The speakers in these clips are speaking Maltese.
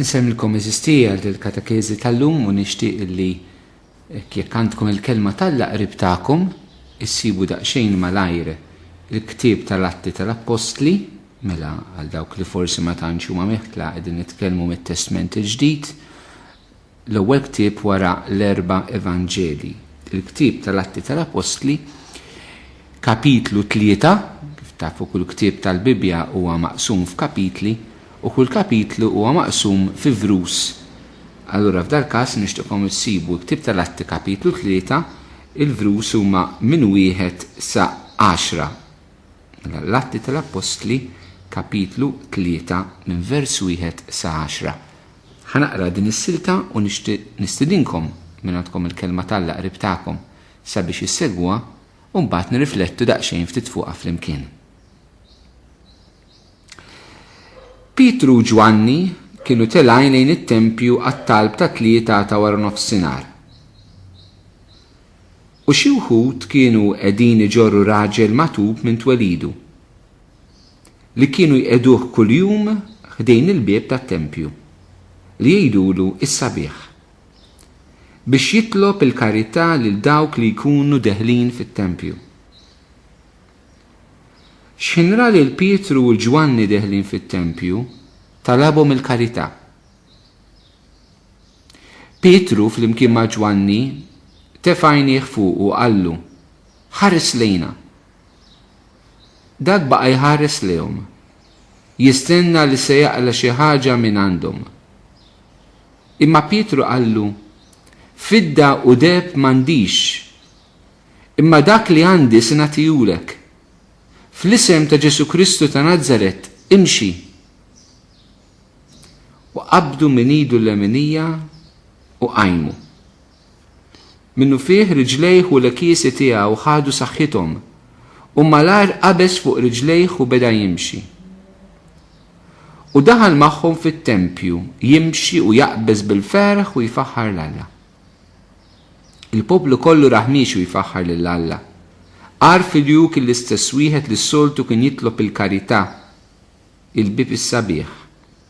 Insemmilkom eżistija l-katakezi tal-lum u nixtieq li jekk għandkom il-kelma tal-qrib tagħkom issibu daqsxejn malajr il-ktieb tal-Atti tal-Apostli, mela għal dawk li forsi ma tantx huma meħtla qegħdin nitkellmu mit-Testament il-ġdid, l-ewwel ktieb wara l-erba' Evanġeli. Il-ktieb tal-Atti tal-Apostli, kapitlu 3, kif tafu kull ktieb tal-Bibja huwa maqsum f'kapitli, u kull kapitlu huwa maqsum fi vrus. Allura f'dal każ nixtieqkom issibu l-ktieb tal-Atti kapitlu 3, il-vrus huma minn 1 sa 10. L-Atti tal-Apostli kapitlu 3 minn vers 1 sa 10. Ħanaqra din is-silta u nistidinkom minn għandkom il-kelma tal-qrib tagħkom sabiex issegwa u mbagħad nirriflettu daqsxejn ftit fuqha flimkien. Pietru u Ġwanni kienu telgħin lejn it-tempju għat-talb ta' 3 ta' wara nofsinhar. U xi wħud kienu qegħdin iġorru raġel matub minn twelidu li kienu jqeduh kuljum ħdejn il-bieb tat-tempju li jgħidulu is-sabiħ biex jitlob il-karità lil dawk li jkunu deħlin fit-tempju. X'inra li l-Pietru u l-Ġwanni deħlin fit-tempju talabhom il-karità. Pietru flimkien ma' Ġwanni tefa' għajnejh fuq u qallu: ħares lejna. Dak baqa' jħares lehom, jistenna li se jaqla xi ħaġa minn għandhom. Imma Pietru qallu: fidda u deb m'għandix, imma dak li għandi se nagħtihulek. Fl-isem ta' Ġesu Kristu ta' Nażaret, imxi. U qabdu minn idu l-leminija u qajmu. Minnu fih riġlejh u l-kiesi tiegħu ħadu saħħithom u malar qabeż fuq riġlejh u beda jimxi. U daħal magħhom fit-tempju jimxi u jaqbeż bil-ferħ u jfaħħar l-Alla. Il-poplu kollu raħ miexi u jfaħħar lill-Alla. Għarf il-juk l-istess wieħed li s-soltu kien jitlob il-karità, il-bib is-sabiħ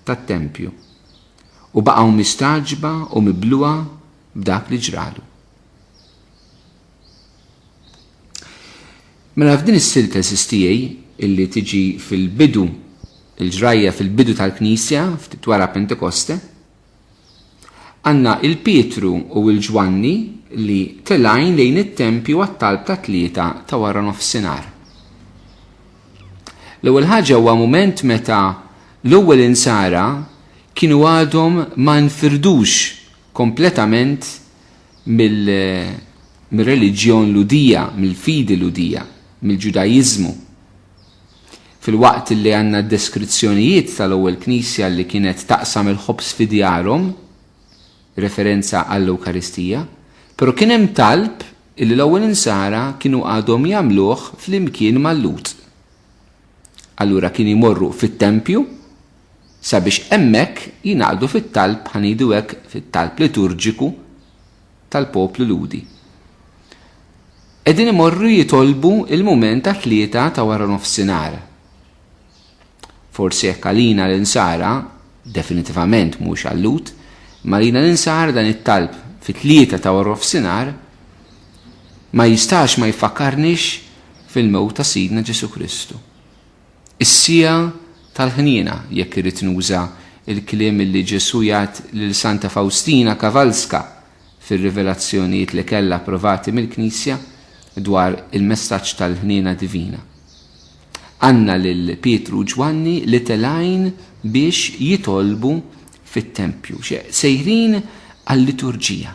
tat-tempju, u baqgħu mistaġba u mibluwa b'dak li ġralu. Mela f'din is-silta eżistijej illi tiġi fil-bidu, il-ġrajja fil-bidu tal-Knisja ftit wara Pentekoste, għandna il-Pietru u l-Ġwanni li telgħin lejn it-tempju għat-talb ta' 3 ta' wara nofsinhar. L-ewwel ħaġa huwa mument meta l-ewwel insara kienu għadhom ma nfirdux kompletament mill-reliġjon ludija, mill-fidi ludija, mill-Ġudajiżmu. Fil-waqt li għandna d-deskrizzjonijiet tal-ewwel Knisja li kienet taqsam il-ħobs fi djarhom, referenza għall-Ewkaristija, però kien hemm talb illi l-ewwel insara kienu għadhom jagħmluh flimkien mal-Lut. Allura kien imorru fit-tempju sabiex hemmhekk jingħaqdu fit-talb ħanidu hekk fit-talb liturġiku tal-poplu Ludi. Qegħdin imorru jitolbu il-mument ta' 3 ta' wara nofsinhar. Forsi hekk għalina l-insara, definitivament mhux għall-Lut, ma lina l-insara dan it-talb fit-3 ta' wara nofsinhar ma jistax ma jfakkarniex fil-mewt ta' Sidna Ġesu Kristu. Is-sija tal-ħniena jekk irid nuża il-kliem li Ġesu jgħid lil Santa Faustina Kowalska fir-rivelazzjonijiet li kellha approvati mill-Knisja dwar il-messaġġ tal-ħniena divina. Għandna lil Pietru u Ġwanni li telgħin biex jitolbu fit-tempju, sejrin għall-liturġija.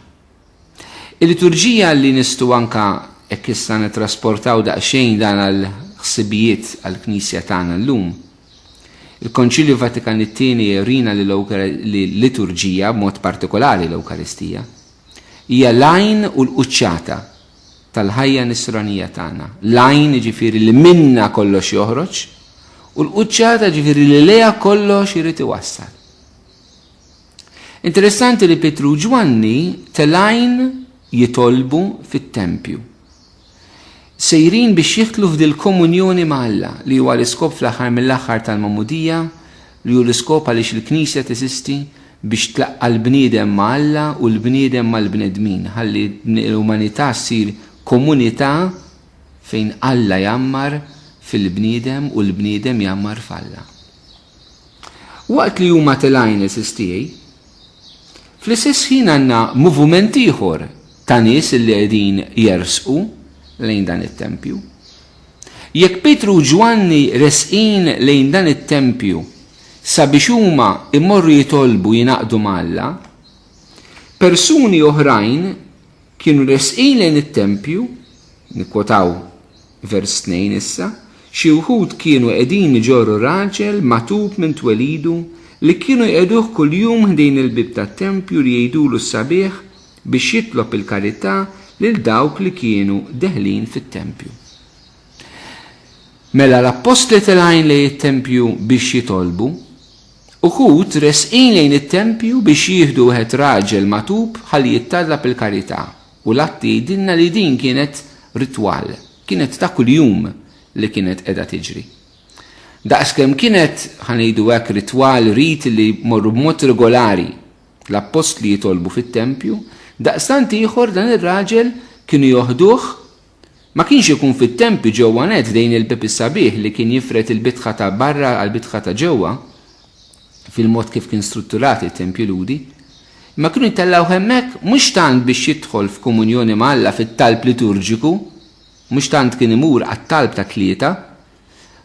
Il-liturġija li nistgħu anke hekk issa nittrasportaw daqsxejn dan għall-ħsibijiet għall-Knisja tagħna llum. Il-Konċilju Vatikan II jurina li l-liturġija b'mod partikolari l-Ewkaristija hija l-għajn u l-quċċata tal-ħajja nisranija tagħna. L-għajn jiġifieri li minna kollox joħroġ u l-quċċata jiġifieri li lejha kollox irid iwassal. Interessanti li Pietru u Ġwanni telgħin jitolbu fit-tempju. Sejrin biex jidħlu f'dil komunjoni ma' Alla li huwa l-iskop fl-aħħar mill-aħħar tal-Magħmudija, li hu l-iskop għaliex il-Knisja teżisti biex tlaqqa l-bniedem ma' Alla u l-bniedem ma' l-bnedmin. Ħalli l-umanità ssir komunità fejn Alla jammar fil-bniedem u l-bniedem jammar f'Alla. Waqt li huma telajn tiegħi, fl-istess ħin għandna moviment ieħor ta' nies li qegħdin jersqu lejn dan it-tempju. Jekk Petru u Ġwanni resqin lejn dan it-tempju sabiex huma immorru jitolbu jinaqdu mal-Alla, persuni oħrajn kienu resqin lejn it-tempju, nikkwotaw vers 2 issa, xi wħud kienu qegħdin iġorru raġel matub minn twelidu li kienu jqegħduh kuljum ħdejn il-bib tat-tempju li jgħidulu s-sabiħ biex jitlob il-karità lil dawk li kienu deħlin fit-tempju. Mela l-apostli telgħin lejn it-tempju biex jitolbu, uħud resqin lejn it-tempju biex jieħdu wieħed raġel matub ħalli jittallab il-karità u l-atti jgħidilna li din kienet ritwal, kienet ta' kuljum li kienet qiegħda tiġri. Daqskemm kienet ħanejdu hekk ritwal rit li morru b'mod regolari l-apostli jitolbu fit-tempju, daqstant ieħor dan ir-raġel kienu joħduh ma kienx ikun fit-tempju ġewwa net dejn il-bib is-sabiħ li kien jifret il-bitħa ta' barra għal bitħa ta' ġewwa fil-mod kif kien strutturat it-tempju ludi, ma kienu jtellaw hemmhekk mhux tant biex jidħol f'komunjoni ma' Alla fit-talb liturġiku, mhux tant kien imur għat-talb ta' tlieta,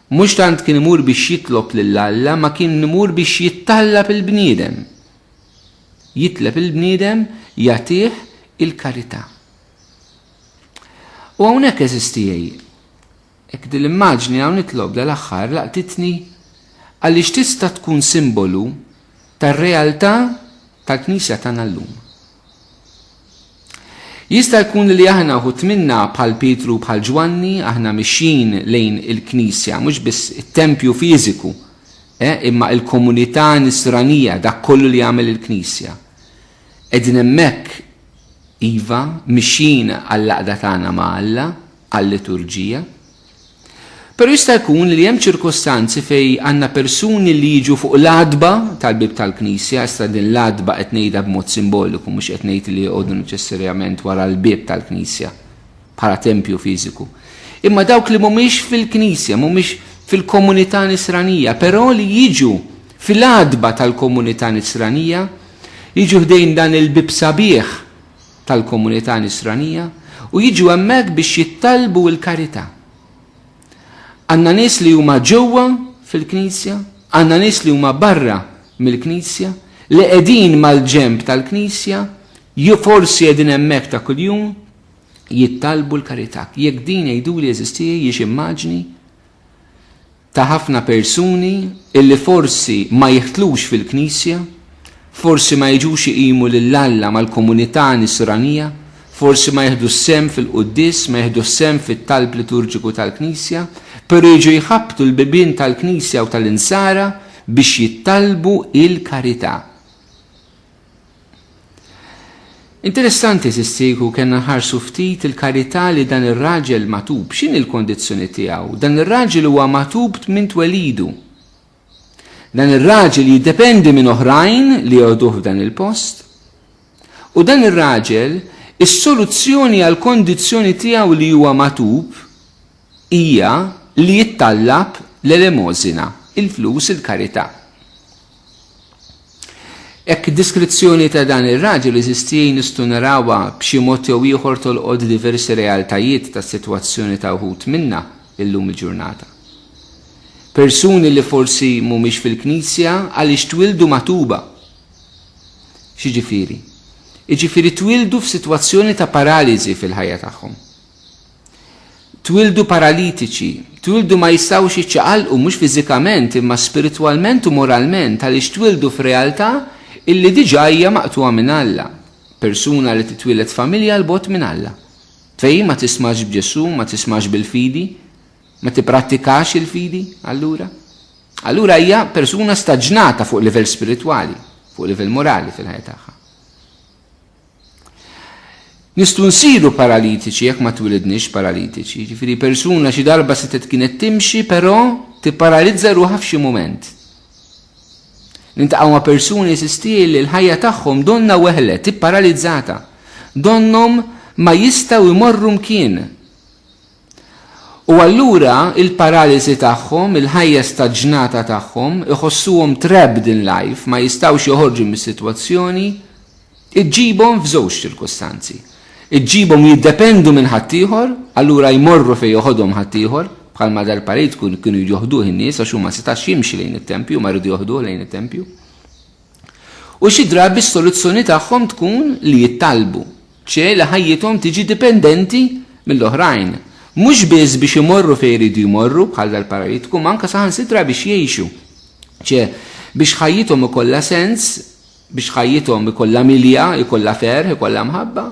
mhux tant kien imur biex jitlob lil Alla, ma kien imur biex jittallab il-bniedem. Jitleb il-bniedem jagħtih il-karità. U hawnhekk eżistijej. Hekk din l-immaġni hawn nitlob dal-aħħar laqtitni għaliex tista' tkun simbolu tar-realtà tal-Knisja tagħna llum. Jista' jkun li aħna uħud minna bħal Petru bħal Ġwanni aħna mixin lejn il-Knisja, mhux biss it-tempju fiżiku, imma il-komunità nisranija dak kollu li jagħmel il-Knisja. Qegħdin hemmhekk iva mixin għall-laqda tagħna ma' Alla, għall-liturġija. Però jista' jkun li hemm ċirkostanzi fej għandna persuni li jiġu fuq l-adba tal-bib tal-Knisja, issa din l-adba qed ngħidha b'mod simboliku mhux qed ngħid li jqogħdu neċessarjament wara l-bib tal-Knisja bħala tempju fiżiku. Imma dawk li mhumiex fil-Knisja, mhumiex fil-komunità nisranija, però li jiġu fil-adba tal-komunità nisranija, jiġu ħdejn dan il-bib sabiħ tal-komunità nisranija u jiġu hemmhekk biex jittalbu l-karità. Għanna nies li huma ġewwa fil-Knisja, għanna nies li huma barra mill-Knisja, li qegħdin mal-ġenb tal-Knisja, forsi qegħdin hemmhekk ta' kuljum, jittalbu l-karità. Jekk din jgħiduli eżistija jiex immaġni ta' ħafna persuni illi forsi ma jeħtlux fil-Knisja, forsi ma jiġux iqimu lill-Alla mal-komunità nisranija, forsi ma jieħdu s-sem fil-qudies, ma jieħdu s-sem fit-talb liturġiku tal-Knisja, però jiġu jħabbtu l-bibien tal-Knisja u tal-insara biex jittalbu il-karità. Interessanti sistieku kellna nħarsu ftit il-karità li dan ir-raġel matub, x'in il-kondizzjoni tiegħu? Dan ir-raġel huwa matub minn twelidu. Dan ir-raġel jiddependi minn oħrajn li jgħoduh f'dan il-post. U dan ir-raġel is-soluzzjoni għal kondizzjoni tiegħu li huwa matub hija li jittallab l-elemosina, il-flus, il-karità. Ekk diskrizzjoni ta' dan ir-raġel eżistij nistgħu narawha b'xi mod jew ieħor tolqod diversi realtajiet ta' sitwazzjoni ta' wħud minnha illum il-ġurnata. Persuni li forsi mhumiex fil-Knisja għaliex twildu matuba. X'jiġifieri? Jiġifieri twildu f'sitwazzjoni ta' paraliżi fil-ħajja tagħhom. Twildu paralitiċi, twildu ma jistgħux jiċċaqalqu mhux fiżikament imma spiritwalment u moralment għaliex twildu f'realtà illi diġà hija maqtuha minn Alla. Persuna li titwieled familja l-bot minn Alla. Fejn ma tismax b'Ġesu, ma tismax bil-fidi, ma tippratikax il-fidi allura. Allura hija persuna staġnata fuq livell spiritwali, fuq livell morali fil-ħajja tagħha. Nistgħu nsiru paralitiċi jekk ma twilidniex paralitiċi. Ġifieri persuna xi darba se kienet timxi però tipparalizza ruħha f'xi mument. Nintaqgħu ma' persuni sistili li l-ħajja tagħhom donna weħlet, ipparalizzata. Donnom ma jistgħu jmorru mkien. U allura il-paraliżi tagħhom, il-ħajja staġnata tagħhom, iħossuhom trapped in life, ma jistgħux joħorġu mis-sitwazzjoni, iġġibhom f'żewġ ċirkostanzi. Iġġibhom jiddependu minn ħaddieħor, allura jmorru fejn joħodhom ħaddieħor, bħalma dal-parit kienu joħduh in-nies għax huma setax jimxi lejn it-tempju, ma rridu joħduh lejn it-tempju. U xi drabi s-soluzzjoni tagħhom tkun li jittalbu, li ħajjithom tiġi dipendenti mill-oħrajn. Mhux biss biex imorru fejn jridu jmorru bħal dal-parit, tkun anke saħansitra biex jgħixu. Biex ħajjithom ikollha sens, biex ħajjithom ikollha milja, ikollha ferħ, ikollha mħabba,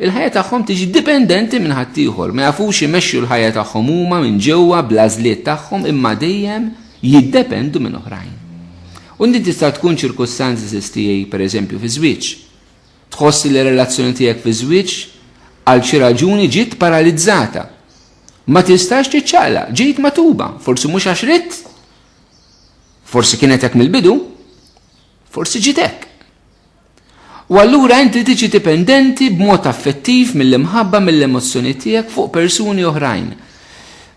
il-ħajja tagħhom tiġi dipendenti minn ħaddieħor, ma jafux imexxu l-ħajja tagħhom huma minn ġewwa bl-għażliet tagħhom imma dejjem jiddependu minn oħrajn. U inti tista' tkun ċirkostanzi tiegħi pereżempju fi żwieġ. Tħossi li relazzjoni tiegħek fi żwieġ għal xi raġuni ġiet paralizzata. Ma tistax tiċċaqla, ġejt matuba, forsi mhux għax ridt, forsi kienet hekk mill-bidu, forsi ġiet hekk. U allura inti tiġi dipendenti b'mod affettiv mill-imħabba mill-emozzjoni tiegħek fuq persuni oħrajn.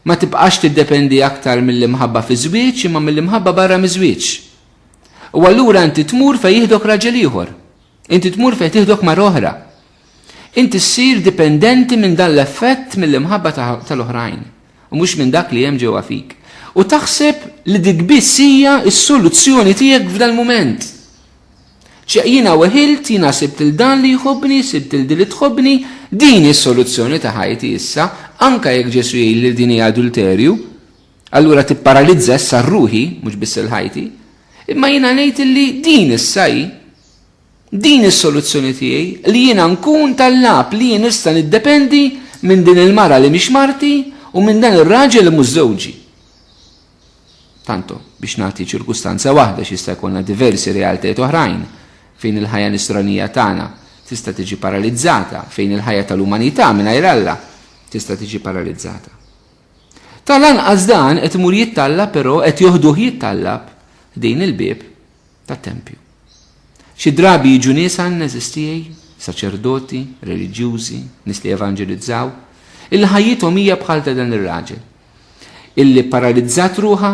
Ma tibqax tiddependi aktar mill-imħabba fi żwieġ imma mill-imħabba barra miż-żwieġ. U allura inti tmur fejn jieħdok raġel ieħor. Inti tmur fejn tieħdok mar oħra. Inti ssir dipendenti minn dan l-effett mill-imħabba tal-oħrajn u mhux minn dak li hemm ġewwa fik. U taħseb li dik biss hija s-soluzzjoni tiegħek f'dan mument. Jiena weħilt, jiena sibt il-dan li jħobbni, sibt il-din li tħobbni, din is-soluzzjoni ta' ħajti issa, anke jekk Ġesu jgħid li din hija adulterju, allura tipparalizza issa r-ruħi, mhux biss il-ħajti, imma jiena ngħid li din issa hi, din is-soluzzjoni tiegħi li jiena nkun tal-lab li jien issa niddependi minn din il-mara li mhix marti u minn dan ir-raġel li mhux żewġi. Tanto biex nagħti ċirkustanza waħda x'jista' jkollna diversi realtajiet oħrajn fejn il-ħajja nisranija tagħna tista' tiġi paralizzata, fejn il-ħajja tal-umanità mingħajr Alla tista' tiġi paralizzata. Tal-anqas dan qed imur jittallab però qed joħduh jittallab din il-bieb tat-tempju. Xi drabi jiġu nies għandna eżistijej, saċerdoti, reliġjużi, nies li evanġelizzaw, il-ħajjithom hija bħal ta' dan ir-raġel. Illi paralizzat ruħha,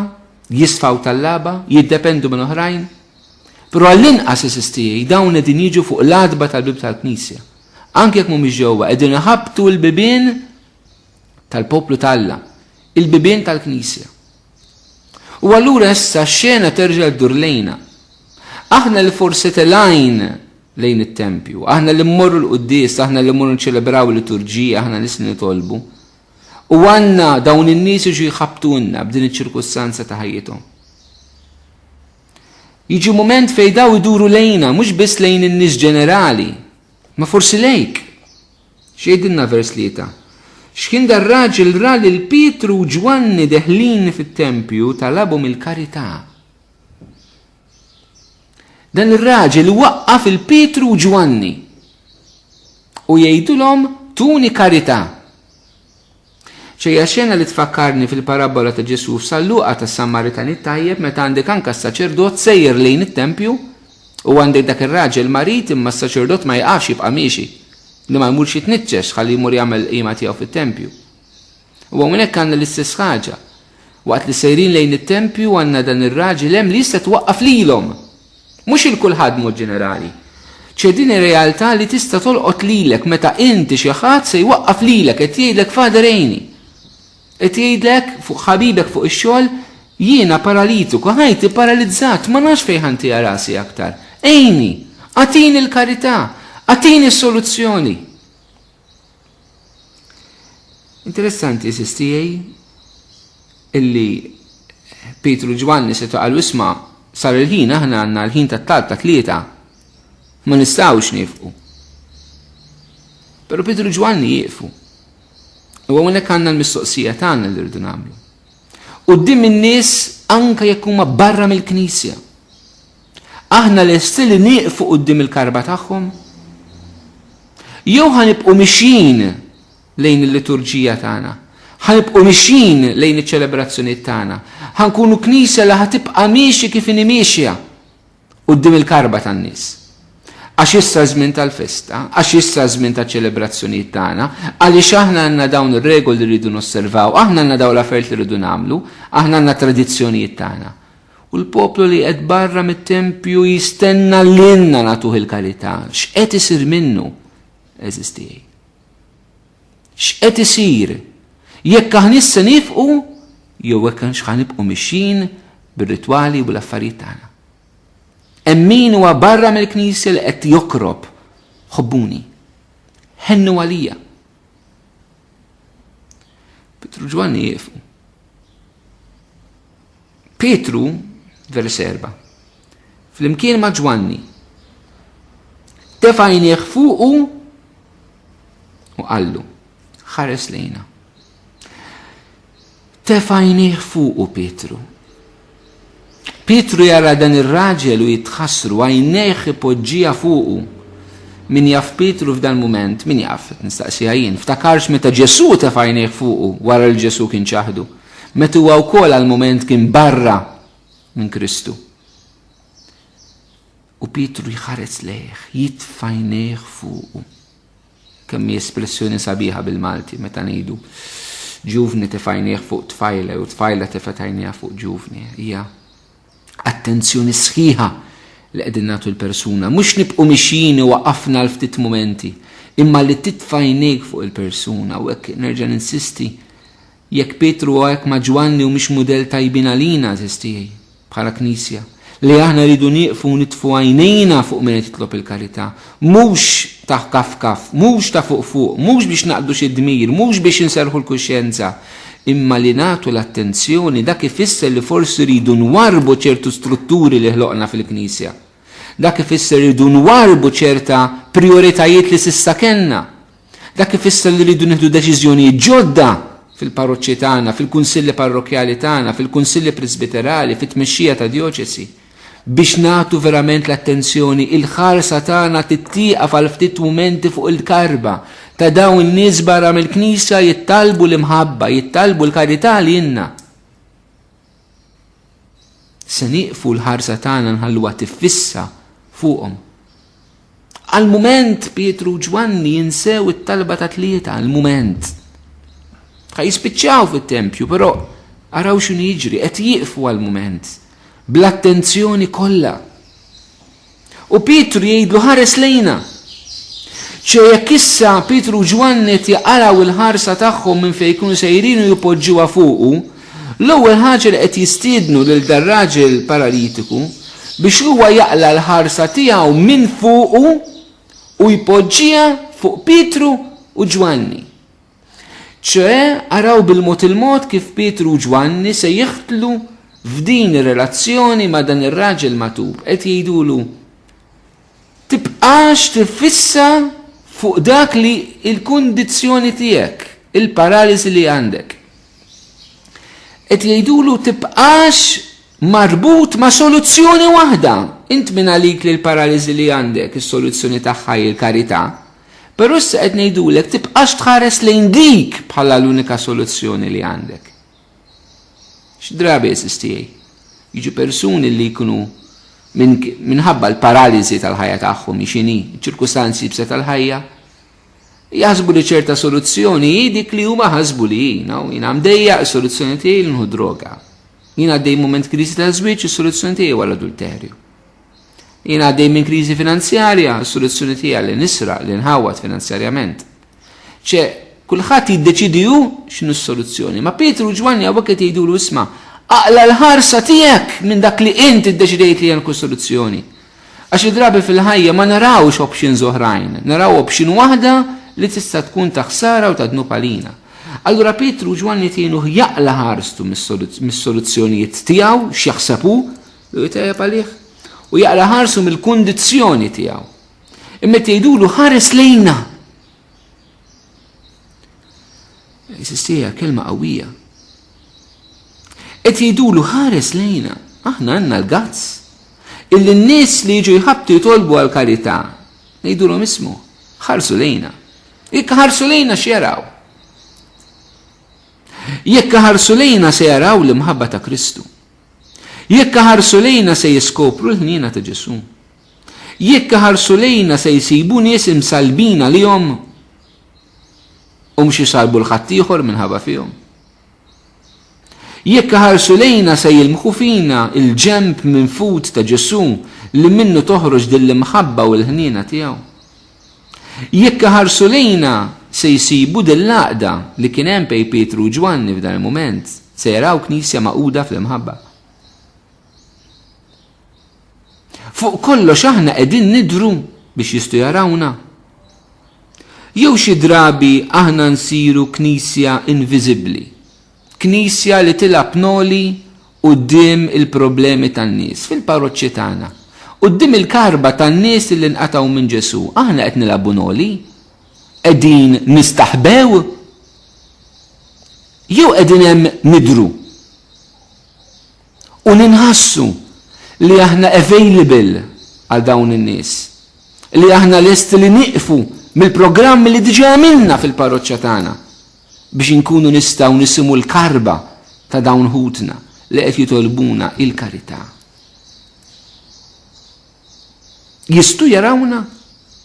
jisfaw tal-laba, jiddependu minn oħrajn, però għall-inqas eżistijej dawn qegħdin jiġu fuq l-adba tal-bib tal-Knisja. Anke jekk mhumiex ġewwa qegħdin iħabbtu l-bibien tal-poplu tal-Alla, il-bibien tal-Knisja. U allura issa x-xena terġa' ddur lejna. Aħna li forsi telajn lejn it-tempju, aħna li mmorru l-quddies, aħna li mmorru nċelebraw l-liturġija, aħna nies nitolbu. U għandna dawn in-nies jiġu jħabbtunna b'din iċ-ċirkustanza ta' ħajjithom. Jiġi moment fejn daw iduru lejna, mhux biss lejn in-nies ġenerali, ma forsi lejk. X'jgħidilna vers 3. X'kien dar-raġel ra lil Pietru u Ġwanni deħlin fit-tempju talabhom il-karità. Dan ir-raġel waqqaf il-Pietru u Ġwanni u jgħidulhom tuni karità. ċejja xena li tfakkarni fil-parabola ta' Ġesu f'Salluqa tas-Sammaritani tajjeb meta għandek anke s-saċerdot sejjer lejn it-tempju u għandek dak ir-raġel marit imma s-saċerdot ma jqafx jibqa' miexi li ma jmurx jitniċċex ħalli jmur jagħmel qima tiegħu fit-tempju. U hawnhekk għandna l-istess ħaġa. Waqt li sejrin lejn it-tempju għandna dan ir-raġel hemm li jista' twaqqaf lilhom. Mhux il-kulħadd mod ġenerali. Din ir-realtà li tista' tolqot lilek meta inti xi ħadd se jwaqqaf lilek qed jgħidlek Fader għejni. Qed jgħidlek fuq ħabibek fuq ix-xogħol jiena paralitiku, ħajti paralizzat, ma nafx fejn ħantija rasi aktar. Ejni, għatini l-karità, għatini s-soluzzjoni. Interessanti sistijaj illi Pietru Ġwanni se taqalu isma' sar il-ħin aħna għandna l-ħin tat-talb ta' 3 ma nistgħux nifqu. Però Pietru Ġwanni jieqfu. U hawnhekk għandna l-mistoqsija tagħna li rridu nagħmlu. Quddiem in-nies anke jekk huma barra mill-Knisja. Aħna lesti li nieqfu quddiem il-karba tagħhom? Jew ħanibqu mixjin lejn il-liturġija tagħna, ħanibqu mixjin lejn iċ-ċelebrazzjonijiet tagħna, ħankunu Knisja li ħatibqa' miexi kif inhi miexja. quddiem il-karba tan-nies. Għax issa żmien tal-festa, għax issa żmien taċ-ċelebrazzjonijiet tagħna, għaliex aħna għandna dawn ir-regoli li rridu nosservaw, aħna għandna dawn l-affarijiet li rridu nagħmlu, aħna għandna tradizzjonijiet tagħna. U l-poplu li qed barra mit-tempju jistenna lilna nagħtuh il-karità. X'qed isir minnu? Eżistijej. X'qed isir? Jekk aħna issa nifqu jew hekk ħanibqu mixjin bir-ritwali u l-affarijiet tagħna. Min huwa barra mill-Knisja li qed jokrob, ħobbuni, ħennu għalija. Petru Ġwanni jieqfu. Petru, vers 4, fl-imkien ma' Ġwanni, tefa' jnieħ fuqu u qallu, ħares lejna. Tefa' jnieħ fuqu Petru. Petru jara dan ir-raġel u jitħassru għajnejh ipoġġija fuqu. Min jaf Petru f'dan mument, min jaf, nistaqsija jien, ftakarx meta Ġesu tefa' jnejh fuqu wara l-Ġesu kien ċaħdu. Meta huwa wkoll għall-mument kien barra minn Kristu. U Petru jħares lejh, jitfa' jnejh fuqu. Kemm espressjoni sabiħa bil-Malti meta ngħidu ġuvni tefa' jnejh fuq tfajla u tfajla tefa' jnejha fuq ġuvni. Hija attenzjoni sħiħa li qegħdin nagħtu l-persuna, mhux nibqgħu mixjin u waqafna l-ftit momenti, imma li titfa' jnejk fuq il-persuna u hekk nerġa' ninsisti jekk Petru hekk ma' Ġwanni u mhix mudell tajbin għalina żistijej bħala Knisja, li aħna rridu nieqfu nitfu għajnejna fuq min qed jitlob il-karità, mhux ta' kaf, mhux ta' fuq, mhux biex naqdu xi dmir, mhux biex inserħu l-kuxjenza, imma li nagħtu l-attenzjoni dak ifisser li forsi rridu nwarbu ċertu strutturi li ħloqna fil-Knisja. Dak ifisser rridu nwarbu ċerta prioritajiet li s'issa kellna. Dak ifisser li rridu nieħdu deċiżjonijiet ġodda fil-parroċċi tagħna, fil-kunsilli parrokjali tagħna, fil-kunsilli presbiterali, fit-tmexxija ta' djoċesi, biex nagħtu verament l-attenzjoni il-ħarsa tagħna tittieqa għal ftit mumenti fuq il-karba ta' dawn in-nies barra mill-Knisja jittalbu l-imħabba, jittalbu l-karità li jenna. Se nieqfu l-ħarsa tagħna nħalluha tiffissa fuqhom. Għal-mument Petru u Ġwanni jinsew it-talba ta' tlieta, għal-mument. Jispiċċaw fit-tempju, però araw x'inhu jiġri, qed jieqfu għal-mument, bl-attenzjoni kollha. U Petru jgħidlu ħares lejna. Jekk issa Petru u Ġwanni jaqalaw il-ħarsa tagħhom minn fejn jkunu sejrin u jpoġġuha fuqu, l-ewwel ħaġa li qed jistiednu lil dar raġel paralitiku biex huwa jaqla l-ħarsa tiegħu minn fuqu u jpoġġiha fuq Petru u Ġwanni. Araw bil-mod il-mod kif Petru u Ġwanni se jiħtlu f'din ir-relazzjoni ma' dan ir-raġel matub. Qed jgħidulu tibqax tifissa fuq dak li il-kundizzjoni tiegħek, il-paralisi li għandek. Qed jgħidulu tibqax marbut ma' soluzzjoni waħda. Int minn għalik li l-paralisi li għandek, is-soluzzjoni tagħha il-karità, però issa qed ngħidulek tibqax tħares lejn dik bħala l-unika soluzzjoni li għandek. X'drabi sistijaj? Jiġu persuni li jkunu minħabba l-paralisi tal-ħajja tagħhom x'inhi, ċirkustanzi bse tal-ħajja, jaħsbu li ċerta soluzzjoni dik li huma ħasbu li jiena mdejja s-soluzzjoni tiegħi li nħu droga. Jiena għaddej mument kriżi ta' żwieġ, is-soluzzjoni tiegħi huwa l-adulterju. Jiena għaddej minn kriżi finanzjarja, is-soluzzjoni tiegħi li nisraq, li nħawwad finanzjarjament. Kulħadd jiddeċidi hu x'inhu s-soluzzjoni. Ma Petru u Ġwanni hawnhekk qed jgħidulu isma' aqla l-ħarsa tiegħek minn dak li inti ddeċidejt li hemm soluzzjoni. Għax id-drabi fil-ħajja ma narawx options oħrajn, naraw option waħda li tista' tkun ta' ħsara u ta' dnub għalina. Allura Petru u Ġwanni tienu jaqla ħarstu mis-soluzzjonijiet tiegħu x'jaħsabu li jtajjeb għalih u jaqla ħarsu mill-kundizzjoni tiegħu. Imma tgħidulu ħares lejna. Jsistija kelma qawwija. Qed jgħidulu ħares lejna, aħna għandna l-gazz. Illi n-nies li jiġu jħabtu jitolbu għal-karità, ngħidulhom ismu, ħarsu lejna. Jekk ħarsu lejna x'jaraw? Jekk ħarsu lejna se jaraw l-imħabba ta' Kristu. Jekk ħarsu lejna se jiskopru l-ħnina ta' Ġesu. Jekk ħarsu lejna se jsibu nies imsalbina lihom u mhux jisalbu l-ħadd ieħor minħabba fihom. Jekk ħarsu lejna se jilmħu fina il-ġemp minn fut ta' Ġesu li minnu toħroġ dill-imħabba u l-ħnina tiegħu. Jekk ħarsu lejna se jsibu dill-laqda li kien hemm bejn Pietru u Ġwanni f'dan il-mument, se jaraw knisja maquda fl-imħabba. Fuq kollox aħna qegħdin nidru biex jistgħu jarawna. Jew xi drabi aħna nsiru knisja inviżibbli. Knisja li tilab noli quddiem il-problemi tan-nies fil-parroċċi tagħna. Quddiem il-karba tan-nies li nqatgħu minn Ġesu. Aħna qed nilagħbu noli? Qegħdin nistaħbew? Jew qegħdin hemm nidru u ninħassu li aħna available għal dawn in-nies, li aħna lest li nieqfu mill-programmi li diġà għamilna fil-parroċċja tagħna biex inkunu nistgħu nisimgħu l-karba ta' dawn ħutna li qed jitolbuna il-karità. Jistgħu jarawna?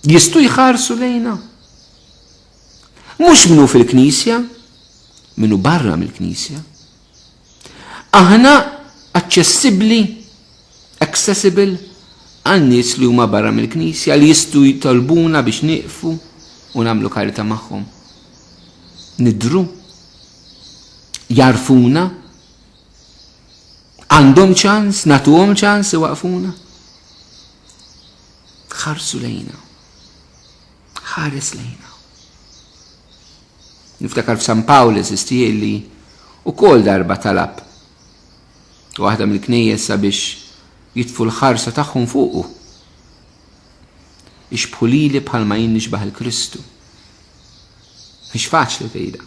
Jistgħu jħarsu lejna? Mhux minnu fil-Knisja, minnu barra mill-Knisja. Aħna accessible għan nies li huma barra mill-Knisja li jistgħu jitolbuna biex nieqfu u nagħmlu karità magħhom. Nidru, jarfuna, għandhom ċans, nagħtuhom ċans iwaqfuna. Ħarsu lejna, ħares lejna. Niftakar f'San Pawl eżisti li wkoll darba talab waħda mill-knejjes sabiex jitfu l-ħarsa tagħhom fuqu. Ixbħu lili bħalma jien nixbaħ il-Kristu. Mhix faċli tgħidha.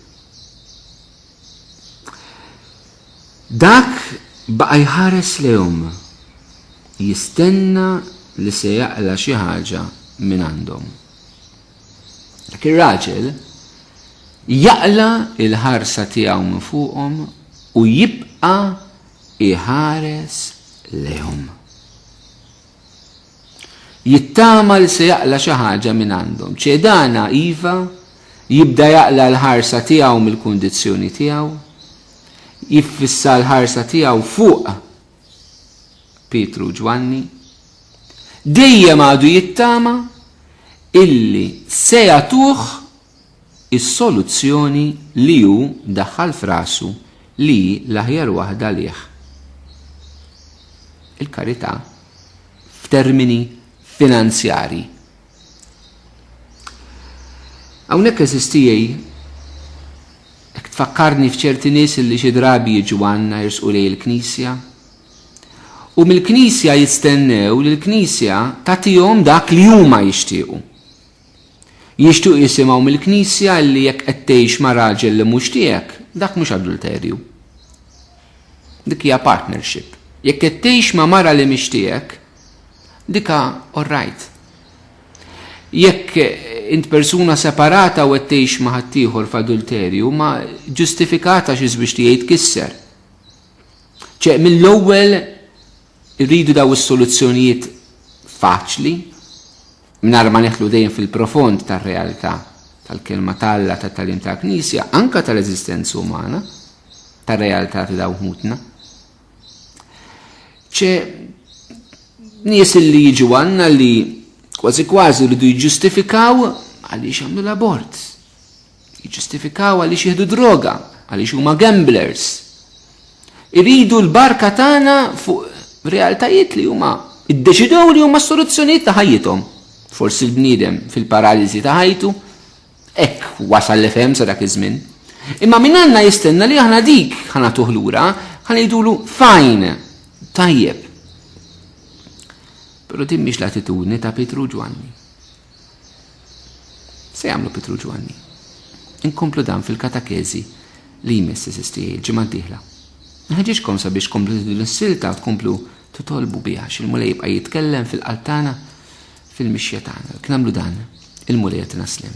Dak baqa' jħares lehom, jistenna li se jaqla xi ħaġa minn għandhom. Dak ir-raġel jaqla il-ħarsa tiegħu minn fuqhom u jibqa' iħares lehom. Jittama li se jaqla xi ħaġa minn għandhom. ċedana iva jibda jaqla l-ħarsa tiegħu mill-kundizzjoni tiegħu, jiffissa l-ħarsa tiegħu fuq Pietru u Ġwanni, dejjem għadu jittama illi se jagħtuh is-soluzzjoni li hu daħħal f'rasu li l-aħjar waħda lih. Il-karità f'termini finanzjari. Hawnhekk eżistijej hekk tfakkarni f'ċerti nies li xi drabi jiġu għandna jirsqu lejn il-Knisja u mill-Knisja jistennew li l-Knisja tagħtihom dak li huma jixtiequ. Jixtiequ jisimgħu mill-Knisja li jekk qed tgħix ma' raġel li mhux tiegħek, dak mhux adulterju. Dik hija partnership. Jekk qed tgħix ma' mara li mhix tiegħek, dika all right. Jekk int persuna separata u qed tgħix ma' ħadd ieħor f'adulterju, ma ġustifikata xi biex tiegħi tkisser. Mill-ewwel irridu daw is-soluzzjonijiet faċli, mingħajr ma neħlu dejjem fil-profond tar-realtà tal-kelma tal-Alla tat-tagħlim tal-Knisja, anke tal-eżistenza umana, tar-realtà ta' dawn ħutna. Nies li jiġu għandna li kważi rridu jiġġustifikaw għaliex jagħmlu l-abort. Jiġġustifikaw għaliex jieħdu droga, għaliex huma gamblers. Iridu l-barka tagħna fuq realtajiet li huma iddeċidew li huma soluzzjonijiet ta' ħajjithom. Forsi l-bniedem fil-paraliżi ta' ħajtu, hekk wasal l-efhem sa dak iż-żmien. Imma min għandna jistenna li aħna dik ħanagħtuh lura, ħanejdulu fajn, tajjeb. Però din mhix l-attitudni ta' Pietru u Ġwanni. Se jagħmlu Pietru u Ġwanni. Inkomplu dan fil-katakezi li jmiss eżisti l-ġimgħa d-dieħla. Nħeġġixkom sabiex komplu l-silta tkomplu titolbu biha il-mulej jibqa' jitkellem fil-qalb tagħna fil-mixja tagħna. Kien nagħmlu dan il-mulej qed naslem.